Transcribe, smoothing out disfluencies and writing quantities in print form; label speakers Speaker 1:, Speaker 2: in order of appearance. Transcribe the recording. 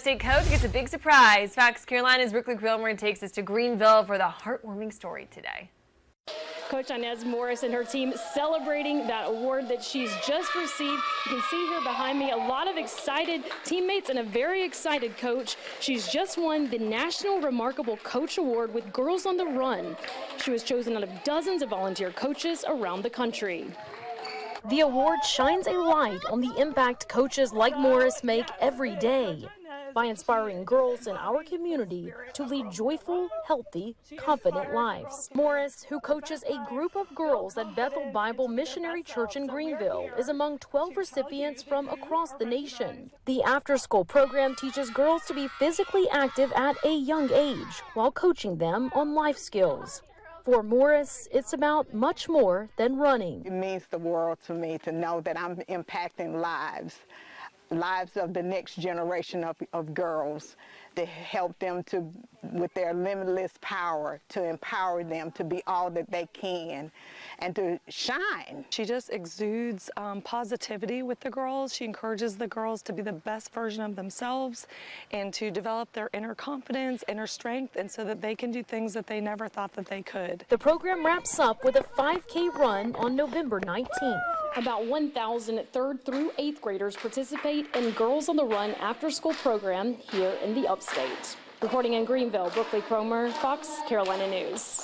Speaker 1: State coach gets a big surprise. Fox Carolina's Brooklyn Cromer takes us to Greenville for the heartwarming story today.
Speaker 2: Coach Inez Morris and her team celebrating that award that she's just received. You can see here behind me a lot of excited teammates and a very excited coach. She's just won the National Remarkable Coach Award with Girls on the Run. She was chosen out of dozens of volunteer coaches around the country. The award shines a light on the impact coaches like Morris make every day by inspiring girls in our community to lead joyful, healthy, confident lives. Morris, who coaches a group of girls at Bethel Bible Missionary Church in Greenville, is among 12 recipients from across the nation. The after-school program teaches girls to be physically active at a young age while coaching them on life skills. For Morris, it's about much more than running.
Speaker 3: It means the world to me to know that I'm impacting lives of the next generation of girls, to help them with their limitless power, to empower them to be all that they can and to shine.
Speaker 4: She just exudes positivity with the girls. She encourages the girls to be the best version of themselves and to develop their inner confidence, inner strength, and so that they can do things that they never thought that they could.
Speaker 2: The program wraps up with a 5K run on November 19th. About 1,000 3rd through 8th graders participate in Girls on the Run after-school program here in the Upstate. Reporting in Greenville, Brooklyn Cromer, Fox Carolina News.